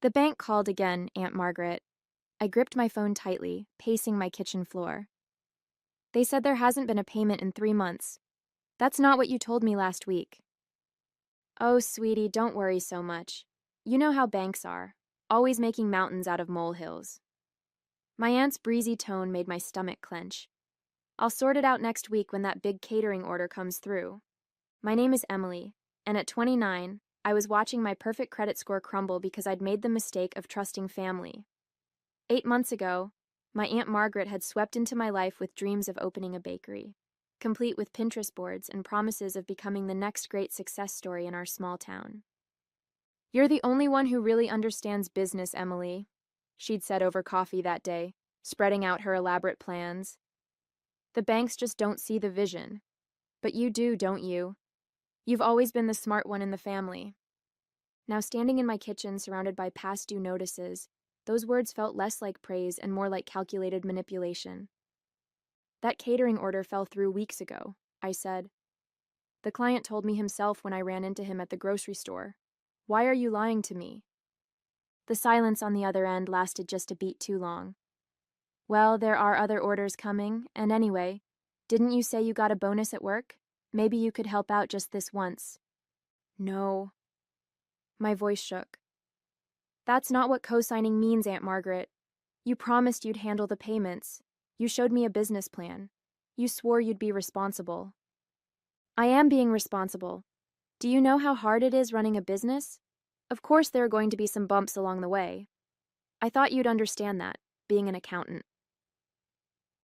The bank called again, Aunt Margaret. I gripped my phone tightly, pacing my kitchen floor. They said there hasn't been a payment in 3 months. That's not what you told me last week. Oh, sweetie, don't worry so much. You know how banks are, always making mountains out of molehills. My aunt's breezy tone made my stomach clench. I'll sort it out next week when that big catering order comes through. My name is Emily, and at 29, I was watching my perfect credit score crumble because I'd made the mistake of trusting family. 8 months ago, my Aunt Margaret had swept into my life with dreams of opening a bakery, complete with Pinterest boards and promises of becoming the next great success story in our small town. You're the only one who really understands business, Emily, she'd said over coffee that day, spreading out her elaborate plans. The banks just don't see the vision. But you do, don't you? You've always been the smart one in the family. Now, standing in my kitchen surrounded by past due notices, those words felt less like praise and more like calculated manipulation. That catering order fell through weeks ago, I said. The client told me himself when I ran into him at the grocery store. Why are you lying to me? The silence on the other end lasted just a beat too long. Well, there are other orders coming, and anyway, didn't you say you got a bonus at work? Maybe you could help out just this once. No. My voice shook. That's not what co-signing means, Aunt Margaret. You promised you'd handle the payments. You showed me a business plan. You swore you'd be responsible. I am being responsible. Do you know how hard it is running a business? Of course there are going to be some bumps along the way. I thought you'd understand that, being an accountant.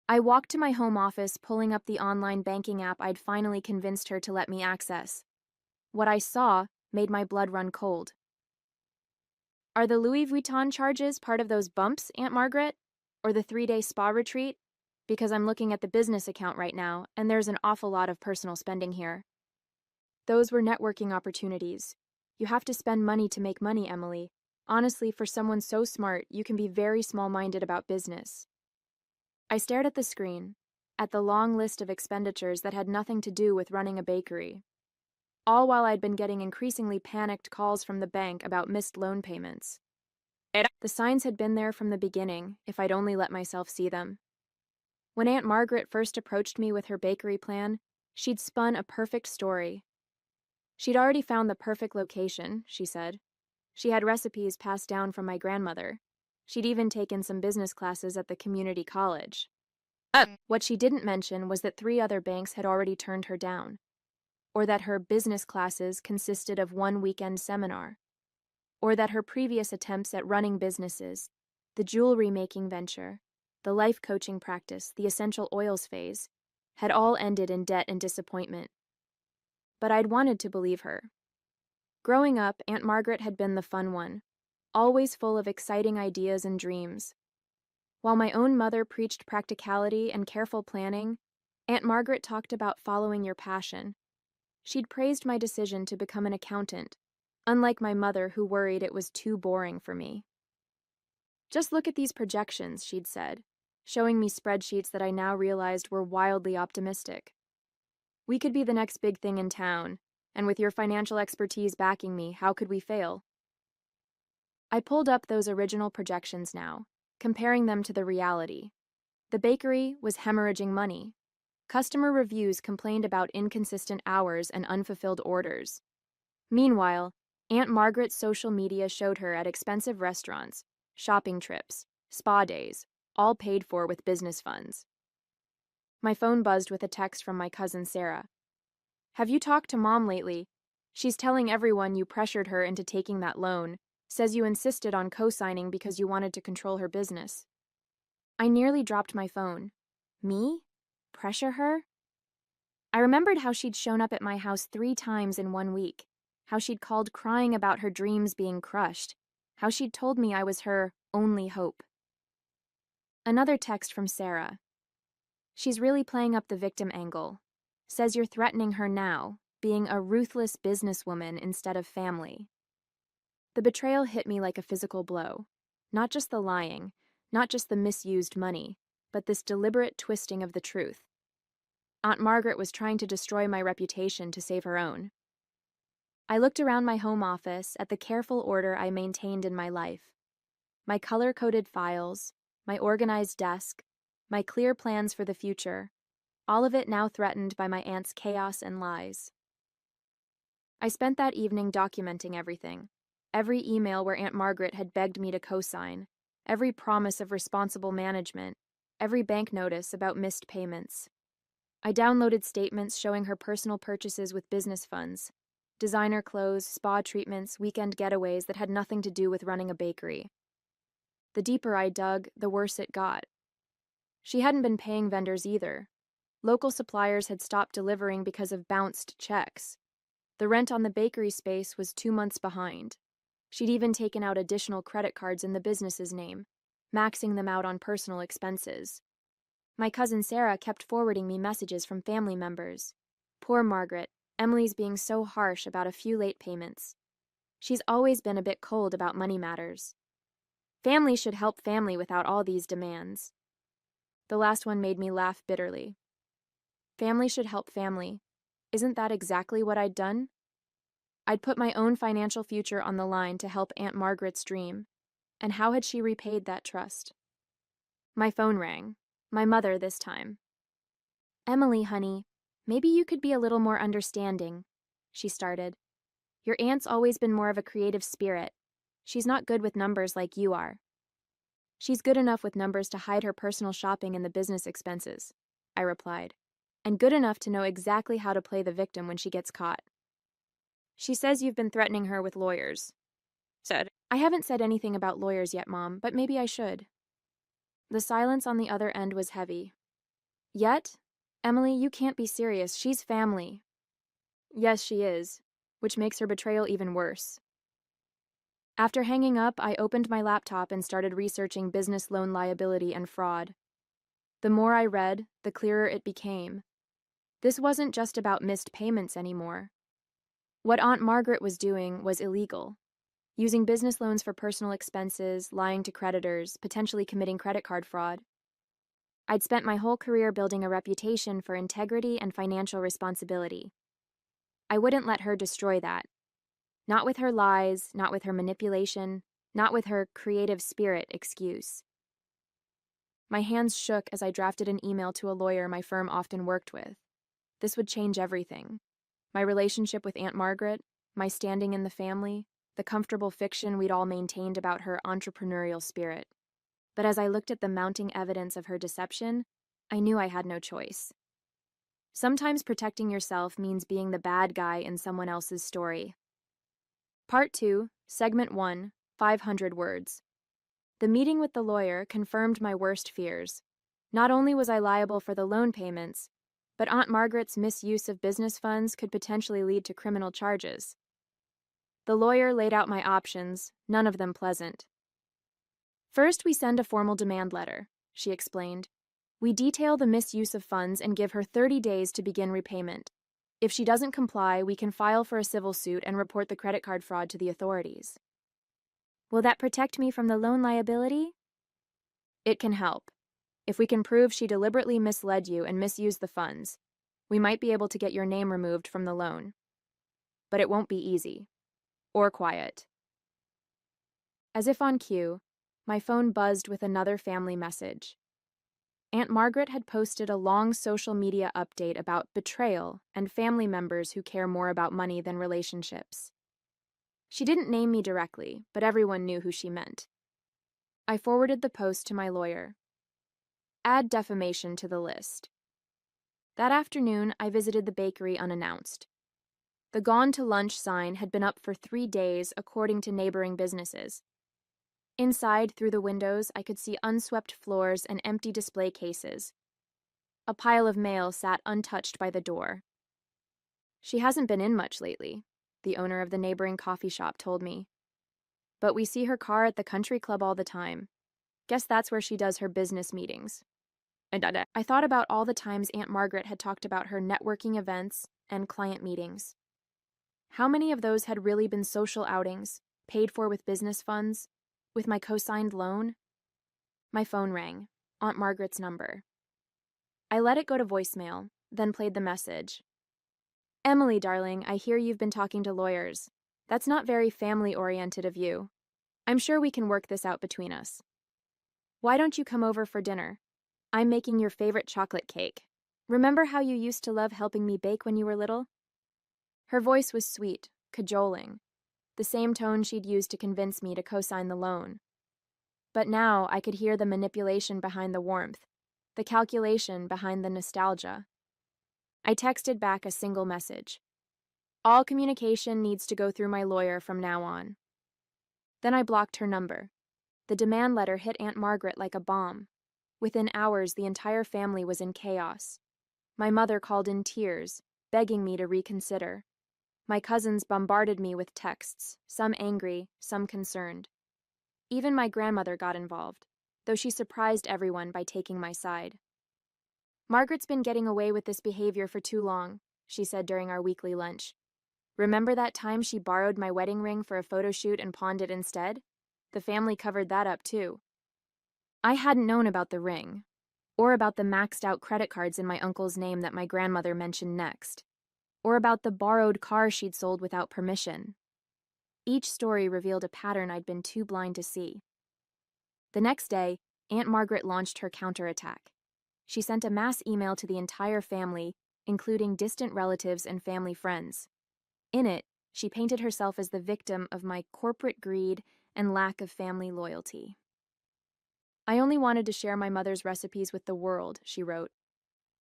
I walked to my home office, pulling up the online banking app I'd finally convinced her to let me access. What I saw made my blood run cold. Are the Louis Vuitton charges part of those bumps, Aunt Margaret? Or the 3-day spa retreat? Because I'm looking at the business account right now, and there's an awful lot of personal spending here. Those were networking opportunities. You have to spend money to make money, Emily. Honestly, for someone so smart, you can be very small-minded about business. I stared at the screen, at the long list of expenditures that had nothing to do with running a bakery. All while I'd been getting increasingly panicked calls from the bank about missed loan payments. The signs had been there from the beginning, if I'd only let myself see them. When Aunt Margaret first approached me with her bakery plan, she'd spun a perfect story. She'd already found the perfect location, she said. She had recipes passed down from my grandmother. She'd even taken some business classes at the community college. What she didn't mention was that 3 other banks had already turned her down, or that her business classes consisted of one weekend seminar, or that her previous attempts at running businesses, the jewelry-making venture, the life coaching practice, the essential oils phase, had all ended in debt and disappointment. But I'd wanted to believe her. Growing up, Aunt Margaret had been the fun one, always full of exciting ideas and dreams. While my own mother preached practicality and careful planning, Aunt Margaret talked about following your passion. She'd praised my decision to become an accountant, unlike my mother who worried it was too boring for me. Just look at these projections, she'd said, showing me spreadsheets that I now realized were wildly optimistic. We could be the next big thing in town, and with your financial expertise backing me, how could we fail? I pulled up those original projections now, comparing them to the reality. The bakery was hemorrhaging money. Customer reviews complained about inconsistent hours and unfulfilled orders. Meanwhile, Aunt Margaret's social media showed her at expensive restaurants, shopping trips, spa days, all paid for with business funds. My phone buzzed with a text from my cousin Sarah. Have you talked to Mom lately? She's telling everyone you pressured her into taking that loan, says you insisted on co-signing because you wanted to control her business. I nearly dropped my phone. Me? Pressure her? I remembered how she'd shown up at my house 3 times in 1 week, how she'd called crying about her dreams being crushed, how she'd told me I was her only hope. Another text from Sarah. She's really playing up the victim angle. Says you're threatening her now, being a ruthless businesswoman instead of family. The betrayal hit me like a physical blow. Not just the lying, not just the misused money, but this deliberate twisting of the truth. Aunt Margaret was trying to destroy my reputation to save her own. I looked around my home office at the careful order I maintained in my life. My color-coded files, my organized desk, my clear plans for the future, all of it now threatened by my aunt's chaos and lies. I spent that evening documenting everything. Every email where Aunt Margaret had begged me to co-sign, every promise of responsible management, every bank notice about missed payments. I downloaded statements showing her personal purchases with business funds, designer clothes, spa treatments, weekend getaways that had nothing to do with running a bakery. The deeper I dug, the worse it got. She hadn't been paying vendors either. Local suppliers had stopped delivering because of bounced checks. The rent on the bakery space was 2 months behind. She'd even taken out additional credit cards in the business's name, maxing them out on personal expenses. My cousin Sarah kept forwarding me messages from family members. Poor Margaret, Emily's being so harsh about a few late payments. She's always been a bit cold about money matters. Family should help family without all these demands. The last one made me laugh bitterly. Family should help family. Isn't that exactly what I'd done? I'd put my own financial future on the line to help Aunt Margaret's dream. And how had she repaid that trust? My phone rang. My mother this time. "Emily, honey, maybe you could be a little more understanding," she started. "Your aunt's always been more of a creative spirit. She's not good with numbers like you are." "She's good enough with numbers to hide her personal shopping and the business expenses," I replied, "and good enough to know exactly how to play the victim when she gets caught." "She says you've been threatening her with lawyers," said. "I haven't said anything about lawyers yet, Mom, but maybe I should." The silence on the other end was heavy. "Yet? Emily, you can't be serious. She's family." "Yes, she is, which makes her betrayal even worse." After hanging up, I opened my laptop and started researching business loan liability and fraud. The more I read, the clearer it became. This wasn't just about missed payments anymore. What Aunt Margaret was doing was illegal. Using business loans for personal expenses, lying to creditors, potentially committing credit card fraud. I'd spent my whole career building a reputation for integrity and financial responsibility. I wouldn't let her destroy that. Not with her lies, not with her manipulation, not with her creative spirit excuse. My hands shook as I drafted an email to a lawyer my firm often worked with. This would change everything. My relationship with Aunt Margaret, my standing in the family, the comfortable fiction we'd all maintained about her entrepreneurial spirit. But as I looked at the mounting evidence of her deception, I knew I had no choice. Sometimes protecting yourself means being the bad guy in someone else's story. Part 2, Segment 1, 500 words. The meeting with the lawyer confirmed my worst fears. Not only was I liable for the loan payments, but Aunt Margaret's misuse of business funds could potentially lead to criminal charges. The lawyer laid out my options, none of them pleasant. "First, we send a formal demand letter," she explained. "We detail the misuse of funds and give her 30 days to begin repayment. If she doesn't comply, we can file for a civil suit and report the credit card fraud to the authorities." "Will that protect me from the loan liability?" "It can help. If we can prove she deliberately misled you and misused the funds, we might be able to get your name removed from the loan. But it won't be easy. Or quiet." As if on cue, my phone buzzed with another family message. Aunt Margaret had posted a long social media update about betrayal and family members who care more about money than relationships. She didn't name me directly, but everyone knew who she meant. I forwarded the post to my lawyer. Add defamation to the list. That afternoon, I visited the bakery unannounced. The "Gone to Lunch" sign had been up for 3 days, according to neighboring businesses. Inside, through the windows, I could see unswept floors and empty display cases. A pile of mail sat untouched by the door. "She hasn't been in much lately," the owner of the neighboring coffee shop told me. "But we see her car at the country club all the time. Guess that's where she does her business meetings." And I thought about all the times Aunt Margaret had talked about her networking events and client meetings. How many of those had really been social outings, paid for with business funds, with my co-signed loan? My phone rang, Aunt Margaret's number. I let it go to voicemail, then played the message. Emily, darling, I hear you've been talking to lawyers. That's not very family-oriented of you. I'm sure we can work this out between us. Why don't you come over for dinner? I'm making your favorite chocolate cake. Remember how you used to love helping me bake when you were little? Her voice was sweet, cajoling, the same tone she'd used to convince me to co-sign the loan. But now I could hear the manipulation behind the warmth, the calculation behind the nostalgia. I texted back a single message. All communication needs to go through my lawyer from now on. Then I blocked her number. The demand letter hit Aunt Margaret like a bomb. Within hours, the entire family was in chaos. My mother called in tears, begging me to reconsider. My cousins bombarded me with texts, some angry, some concerned. Even my grandmother got involved, though she surprised everyone by taking my side. Margaret's been getting away with this behavior for too long, she said during our weekly lunch. Remember that time she borrowed my wedding ring for a photo shoot and pawned it instead? The family covered that up too. I hadn't known about the ring, or about the maxed-out credit cards in my uncle's name that my grandmother mentioned next, or about the borrowed car she'd sold without permission. Each story revealed a pattern I'd been too blind to see. The next day, Aunt Margaret launched her counterattack. She sent a mass email to the entire family, including distant relatives and family friends. In it, she painted herself as the victim of my corporate greed and lack of family loyalty. I only wanted to share my mother's recipes with the world, she wrote.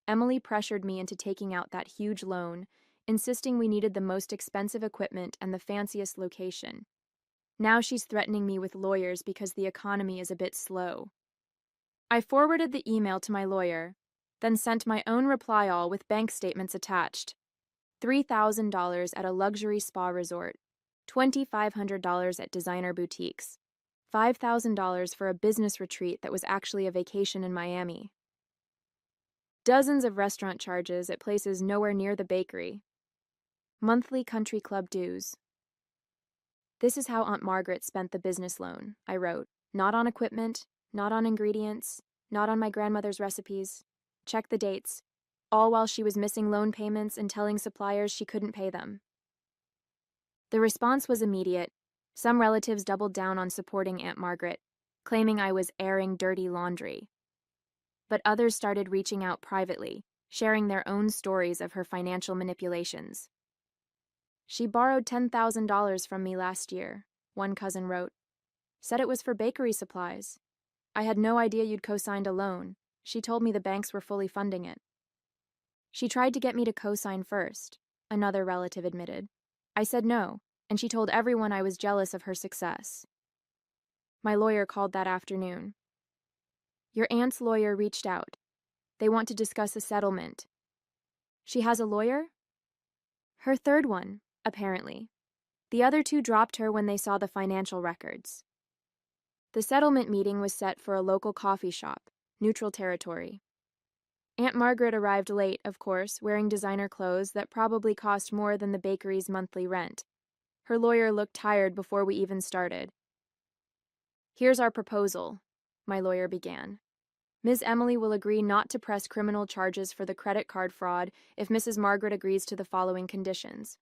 Emily pressured me into taking out that huge loan, insisting we needed the most expensive equipment and the fanciest location. Now she's threatening me with lawyers because the economy is a bit slow. I forwarded the email to my lawyer, then sent my own reply all with bank statements attached. $3,000 at a luxury spa resort, $2,500 at designer boutiques, $5,000 for a business retreat that was actually a vacation in Miami. Dozens of restaurant charges at places nowhere near the bakery. Monthly country club dues. This is how Aunt Margaret spent the business loan, I wrote. Not on equipment, not on ingredients, not on my grandmother's recipes. Check the dates. All while she was missing loan payments and telling suppliers she couldn't pay them. The response was immediate. Some relatives doubled down on supporting Aunt Margaret, claiming I was airing dirty laundry. But others started reaching out privately, sharing their own stories of her financial manipulations. She borrowed $10,000 from me last year, one cousin wrote. Said it was for bakery supplies. I had no idea you'd co-signed a loan. She told me the banks were fully funding it. She tried to get me to co-sign first, another relative admitted. I said no, and she told everyone I was jealous of her success. My lawyer called that afternoon. Your aunt's lawyer reached out. They want to discuss a settlement. She has a lawyer? Her third one, apparently. The other two dropped her when they saw the financial records. The settlement meeting was set for a local coffee shop, neutral territory. Aunt Margaret arrived late, of course, wearing designer clothes that probably cost more than the bakery's monthly rent. Her lawyer looked tired before we even started. Here's our proposal, my lawyer began. Ms. Emily will agree not to press criminal charges for the credit card fraud if Mrs. Margaret agrees to the following conditions.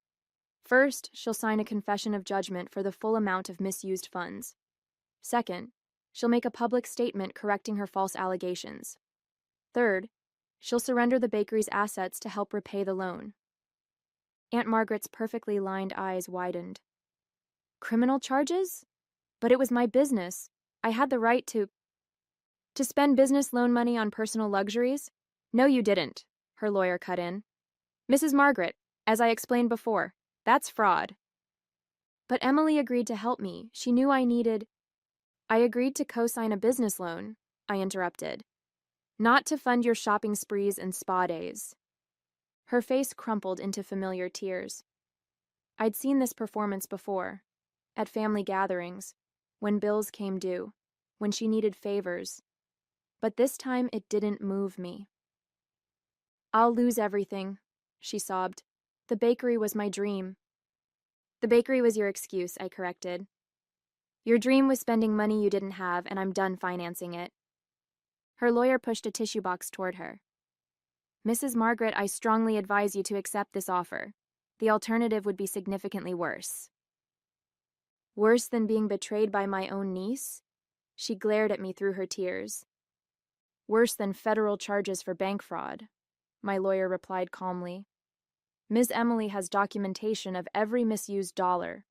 First, she'll sign a confession of judgment for the full amount of misused funds. Second, she'll make a public statement correcting her false allegations. Third, she'll surrender the bakery's assets to help repay the loan. Aunt Margaret's perfectly lined eyes widened. Criminal charges? But it was my business. I had the right to spend business loan money on personal luxuries? No, you didn't, her lawyer cut in. Mrs. Margaret, as I explained before, that's fraud. But Emily agreed to help me. She knew I needed... I agreed to co-sign a business loan, I interrupted. Not to fund your shopping sprees and spa days. Her face crumpled into familiar tears. I'd seen this performance before, at family gatherings, when bills came due, when she needed favors. But this time it didn't move me. I'll lose everything, she sobbed. The bakery was my dream. The bakery was your excuse, I corrected. Your dream was spending money you didn't have, and I'm done financing it. Her lawyer pushed a tissue box toward her. Mrs. Margaret, I strongly advise you to accept this offer. The alternative would be significantly worse. Worse than being betrayed by my own niece? She glared at me through her tears. Worse than federal charges for bank fraud, my lawyer replied calmly. Ms. Emily has documentation of every misused dollar,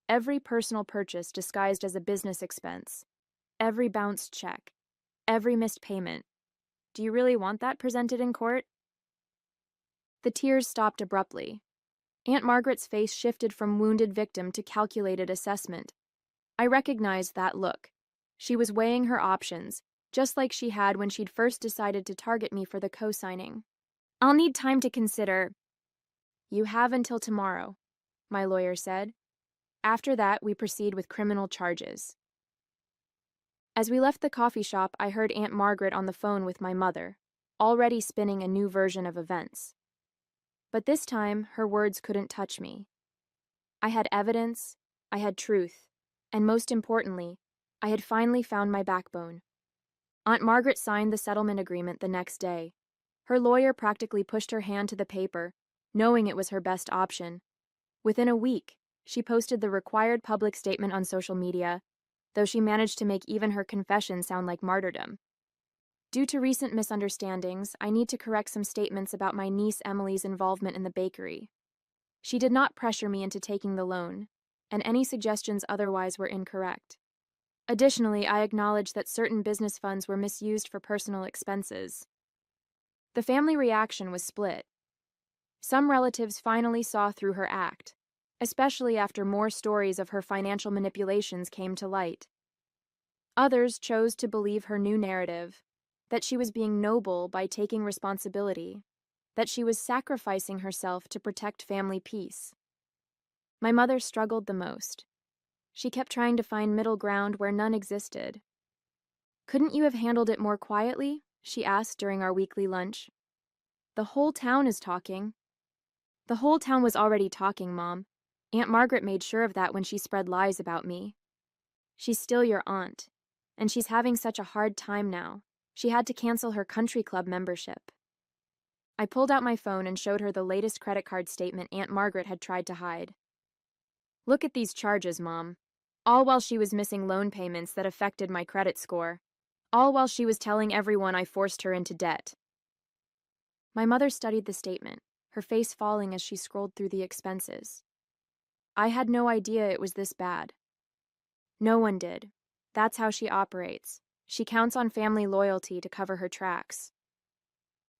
every personal purchase disguised as a business expense, every bounced check, every missed payment. Do you really want that presented in court? The tears stopped abruptly. Aunt Margaret's face shifted from wounded victim to calculated assessment. I recognized that look. She was weighing her options, just like she had when she'd first decided to target me for the co-signing. I'll need time to consider. You have until tomorrow, my lawyer said. After that, we proceed with criminal charges. As we left the coffee shop, I heard Aunt Margaret on the phone with my mother, already spinning a new version of events. But this time, her words couldn't touch me. I had evidence, I had truth, and most importantly, I had finally found my backbone. Aunt Margaret signed the settlement agreement the next day. Her lawyer practically pushed her hand to the paper, knowing it was her best option. Within a week, she posted the required public statement on social media, though she managed to make even her confession sound like martyrdom. Due to recent misunderstandings, I need to correct some statements about my niece Emily's involvement in the bakery. She did not pressure me into taking the loan, and any suggestions otherwise were incorrect. Additionally, I acknowledge that certain business funds were misused for personal expenses. The family reaction was split. Some relatives finally saw through her act, especially after more stories of her financial manipulations came to light. Others chose to believe her new narrative, that she was being noble by taking responsibility, that she was sacrificing herself to protect family peace. My mother struggled the most. She kept trying to find middle ground where none existed. Couldn't you have handled it more quietly? She asked during our weekly lunch. The whole town is talking. The whole town was already talking, Mom. Aunt Margaret made sure of that when she spread lies about me. She's still your aunt, and she's having such a hard time now. She had to cancel her country club membership. I pulled out my phone and showed her the latest credit card statement Aunt Margaret had tried to hide. Look at these charges, Mom. All while she was missing loan payments that affected my credit score. All while she was telling everyone I forced her into debt. My mother studied the statement, her face falling as she scrolled through the expenses. I had no idea it was this bad. No one did. That's how she operates. She counts on family loyalty to cover her tracks.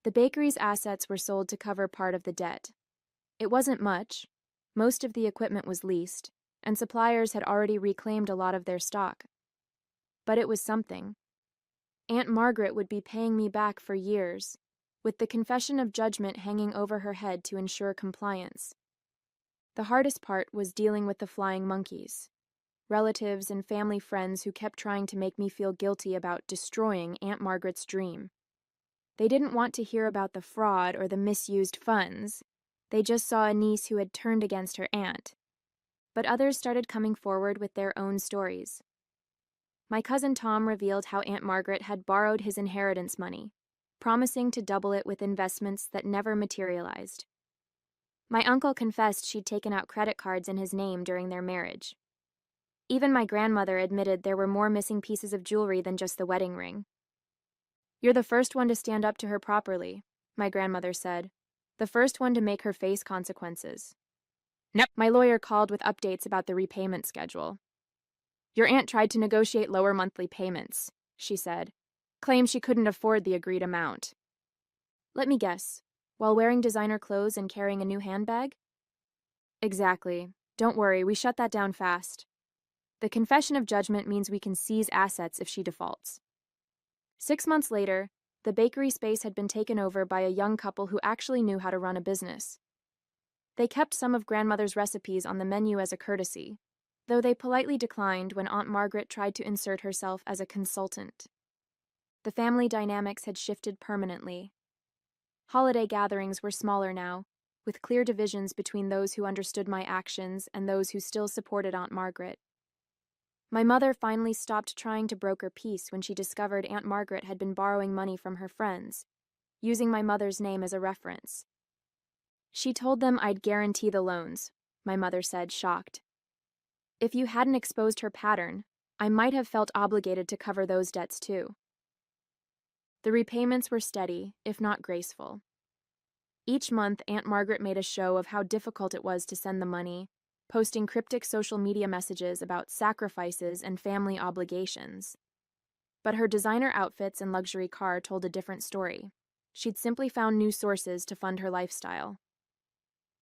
The bakery's assets were sold to cover part of the debt. It wasn't much. Most of the equipment was leased, and suppliers had already reclaimed a lot of their stock. But it was something. Aunt Margaret would be paying me back for years, with the confession of judgment hanging over her head to ensure compliance. The hardest part was dealing with the flying monkeys. Relatives and family friends who kept trying to make me feel guilty about destroying Aunt Margaret's dream. They didn't want to hear about the fraud or the misused funds. They just saw a niece who had turned against her aunt. But others started coming forward with their own stories. My cousin Tom revealed how Aunt Margaret had borrowed his inheritance money, promising to double it with investments that never materialized. My uncle confessed she'd taken out credit cards in his name during their marriage. Even my grandmother admitted there were more missing pieces of jewelry than just the wedding ring. You're the first one to stand up to her properly, my grandmother said. The first one to make her face consequences. Nope. My lawyer called with updates about the repayment schedule. Your aunt tried to negotiate lower monthly payments, she said. Claimed she couldn't afford the agreed amount. Let me guess. While wearing designer clothes and carrying a new handbag? Exactly. Don't worry, we shut that down fast. The confession of judgment means we can seize assets if she defaults. 6 months later, the bakery space had been taken over by a young couple who actually knew how to run a business. They kept some of grandmother's recipes on the menu as a courtesy, though they politely declined when Aunt Margaret tried to insert herself as a consultant. The family dynamics had shifted permanently. Holiday gatherings were smaller now, with clear divisions between those who understood my actions and those who still supported Aunt Margaret. My mother finally stopped trying to broker peace when she discovered Aunt Margaret had been borrowing money from her friends, using my mother's name as a reference. She told them I'd guarantee the loans, my mother said, shocked. If you hadn't exposed her pattern, I might have felt obligated to cover those debts too. The repayments were steady, if not graceful. Each month, Aunt Margaret made a show of how difficult it was to send the money, posting cryptic social media messages about sacrifices and family obligations. But her designer outfits and luxury car told a different story. She'd simply found new sources to fund her lifestyle.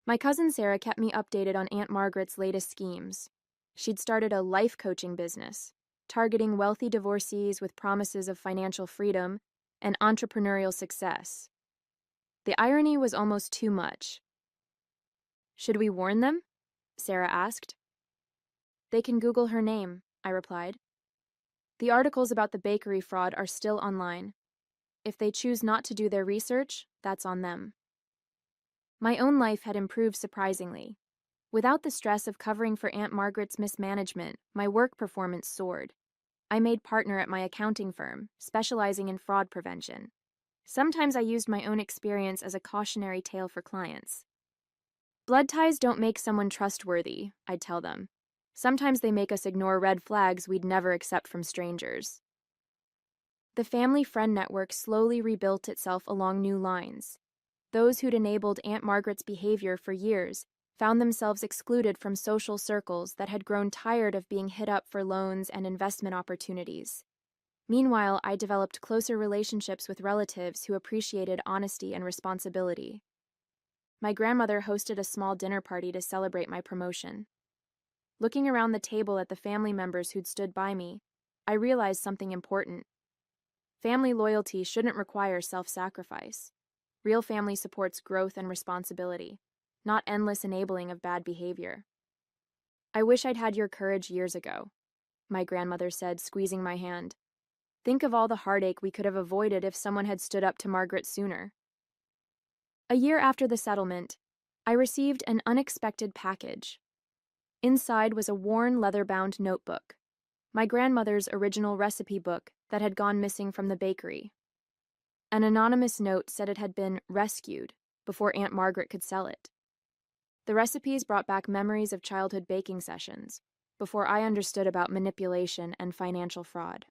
My cousin Sarah kept me updated on Aunt Margaret's latest schemes. She'd started a life coaching business, targeting wealthy divorcees with promises of financial freedom and entrepreneurial success. The irony was almost too much. Should we warn them? Sarah asked. They can Google her name, I replied. The articles about the bakery fraud are still online. If they choose not to do their research, that's on them. My own life had improved surprisingly. Without the stress of covering for Aunt Margaret's mismanagement, my work performance soared. I made partner at my accounting firm, specializing in fraud prevention. Sometimes I used my own experience as a cautionary tale for clients. Blood ties don't make someone trustworthy, I'd tell them. Sometimes they make us ignore red flags we'd never accept from strangers. The family friend network slowly rebuilt itself along new lines. Those who'd enabled Aunt Margaret's behavior for years found themselves excluded from social circles that had grown tired of being hit up for loans and investment opportunities. Meanwhile, I developed closer relationships with relatives who appreciated honesty and responsibility. My grandmother hosted a small dinner party to celebrate my promotion. Looking around the table at the family members who'd stood by me, I realized something important. Family loyalty shouldn't require self-sacrifice. Real family supports growth and responsibility, not endless enabling of bad behavior. I wish I'd had your courage years ago, my grandmother said, squeezing my hand. Think of all the heartache we could have avoided if someone had stood up to Margaret sooner. A year after the settlement, I received an unexpected package. Inside was a worn leather-bound notebook, my grandmother's original recipe book that had gone missing from the bakery. An anonymous note said it had been rescued before Aunt Margaret could sell it. The recipes brought back memories of childhood baking sessions, before I understood about manipulation and financial fraud.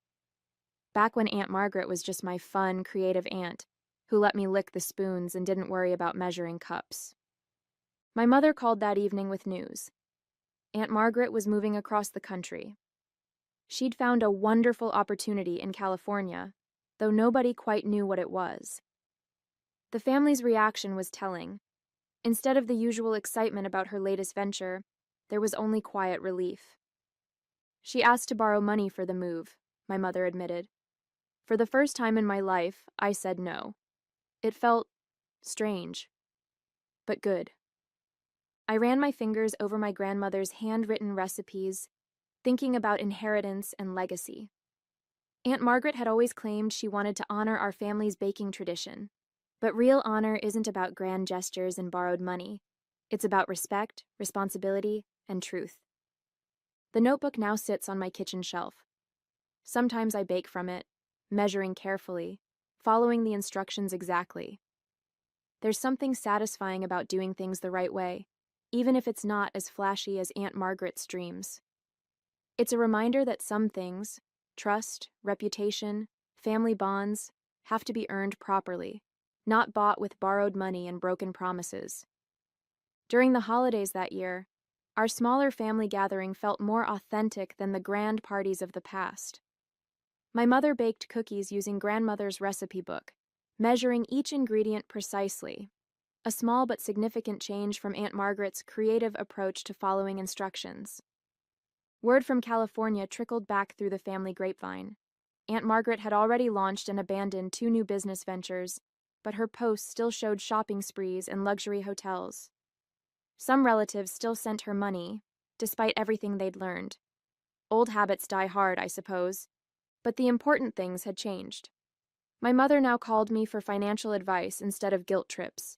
Back when Aunt Margaret was just my fun, creative aunt, who let me lick the spoons and didn't worry about measuring cups. My mother called that evening with news. Aunt Margaret was moving across the country. She'd found a wonderful opportunity in California, though nobody quite knew what it was. The family's reaction was telling. Instead of the usual excitement about her latest venture, there was only quiet relief. She asked to borrow money for the move, my mother admitted. For the first time in my life, I said no. It felt strange, but good. I ran my fingers over my grandmother's handwritten recipes, thinking about inheritance and legacy. Aunt Margaret had always claimed she wanted to honor our family's baking tradition, but real honor isn't about grand gestures and borrowed money. It's about respect, responsibility, and truth. The notebook now sits on my kitchen shelf. Sometimes I bake from it, measuring carefully, following the instructions exactly. There's something satisfying about doing things the right way, even if it's not as flashy as Aunt Margaret's dreams. It's a reminder that some things, trust, reputation, family bonds, have to be earned properly, not bought with borrowed money and broken promises. During the holidays that year, our smaller family gathering felt more authentic than the grand parties of the past. My mother baked cookies using grandmother's recipe book, measuring each ingredient precisely, a small but significant change from Aunt Margaret's creative approach to following instructions. Word from California trickled back through the family grapevine. Aunt Margaret had already launched and abandoned 2 new business ventures, but her posts still showed shopping sprees and luxury hotels. Some relatives still sent her money, despite everything they'd learned. Old habits die hard, I suppose, but the important things had changed. My mother now called me for financial advice instead of guilt trips.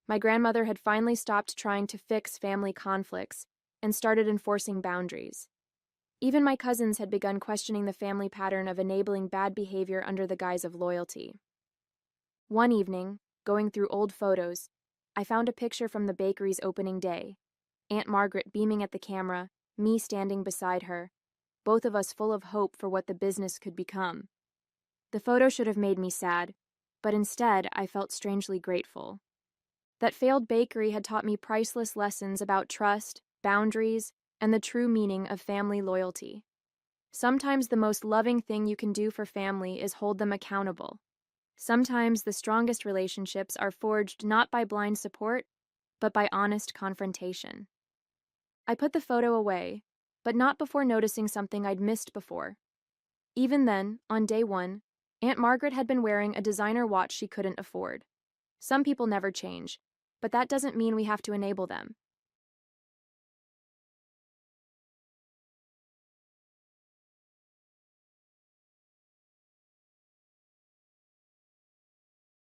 My grandmother had finally stopped trying to fix family conflicts and started enforcing boundaries. Even my cousins had begun questioning the family pattern of enabling bad behavior under the guise of loyalty. One evening, going through old photos, I found a picture from the bakery's opening day. Aunt Margaret beaming at the camera, me standing beside her, both of us full of hope for what the business could become. The photo should have made me sad, but instead I felt strangely grateful. That failed bakery had taught me priceless lessons about trust, boundaries, and the true meaning of family loyalty. Sometimes the most loving thing you can do for family is hold them accountable. Sometimes the strongest relationships are forged not by blind support, but by honest confrontation. I put the photo away, but not before noticing something I'd missed before. Even then, on day one, Aunt Margaret had been wearing a designer watch she couldn't afford. Some people never change, but that doesn't mean we have to enable them.